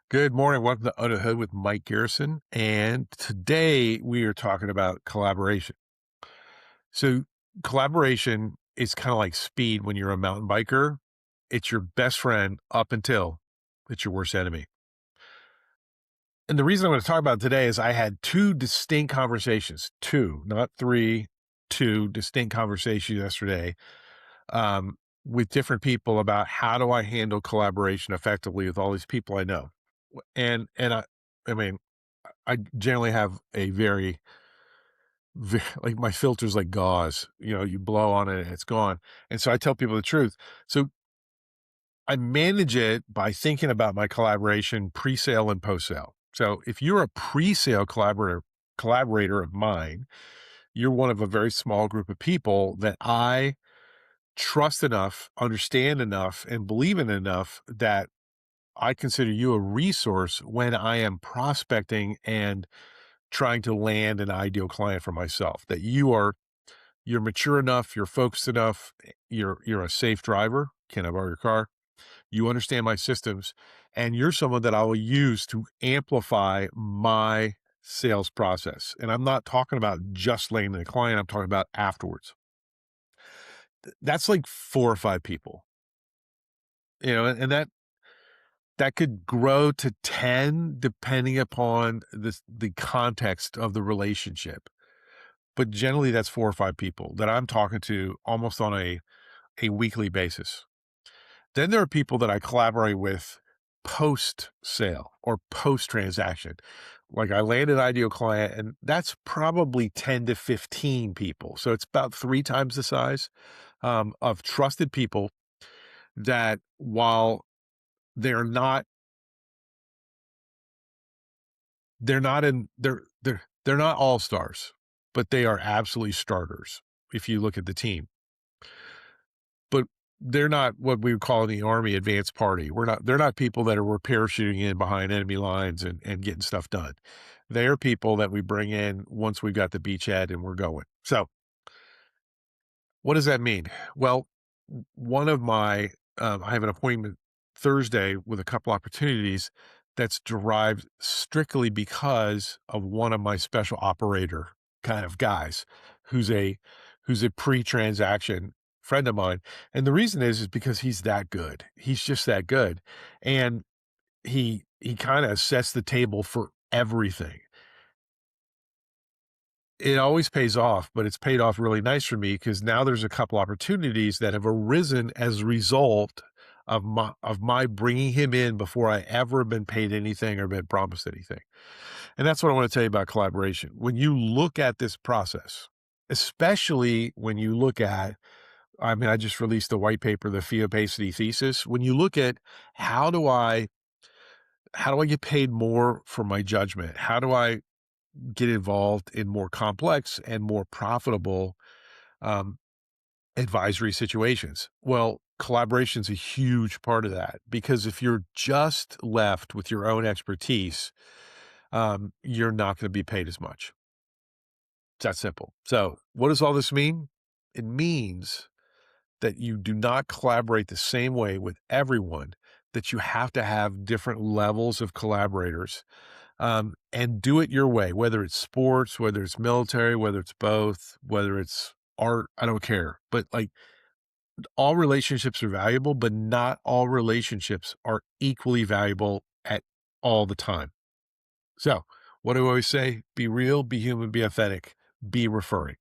Good morning. Welcome to Under the Hood with Mike Garrison. And today we are talking about collaboration. So, collaboration is kind of like speed when you're a mountain biker. It's your best friend up until it's your worst enemy. And the reason I'm going to talk about it today is I had two distinct conversations, two, not three, two distinct conversations yesterday with different people about how do I handle collaboration effectively with all these people I know. I mean, I generally have a like my filter's like gauze, you blow on it and it's gone. And so I tell people the truth. So I manage it by thinking about my collaboration pre-sale and post-sale. So if you're a pre-sale collaborator of mine, you're one of a very small group of people that I trust enough, understand enough, and believe in enough that I consider you a resource when I am prospecting and trying to land an ideal client for myself. That you're mature enough, you're focused enough, you're a safe driver. Can I borrow your car? You understand my systems, and you're someone that I will use to amplify my sales process. And I'm not talking about just landing the client, I'm talking about afterwards. That's like 4 or 5 people, and that could grow to 10 depending upon the context of the relationship. But generally that's 4 or 5 people that I'm talking to almost on a weekly basis. Then there are people that I collaborate with post-sale or post-transaction. Like I land an ideal client, and that's probably 10 to 15 people. So it's about 3 times the size, of trusted people that while they're not they're not in they're not all-stars, but they are absolutely starters if you look at the team. But they're not what we would call in the Army advanced party. They're not people that we're parachuting in behind enemy lines and getting stuff done. They are people that we bring in once we've got the beachhead and we're going. So what does that mean? Well, one of my I have an appointment Thursday with a couple opportunities that's derived strictly because of one of my special operator kind of guys who's a pre-transaction friend of mine. And the reason is because he's that good. He's just that good. And he kind of sets the table for everything. It always pays off, but it's paid off really nice for me because now there's a couple opportunities that have arisen as a result of my bringing him in before I ever been paid anything or been promised anything. And that's what I want to tell you about collaboration. When you look at this process, especially when you look at, I mean, I just released the white paper, the fee opacity thesis. When you look at how do I get paid more for my judgment? How do I get involved in more complex and more profitable um, advisory situations? Well, collaboration is a huge part of that because if you're just left with your own expertise, you're not going to be paid as much. It's that simple. So, what does all this mean? It means that you do not collaborate the same way with everyone, that you have to have different levels of collaborators, and do it your way, whether it's sports, whether it's military, whether it's both, whether it's art, I don't care. But like all relationships are valuable, but not all relationships are equally valuable at all the time. So, what do I always say? Be real, be human, be authentic, be referring.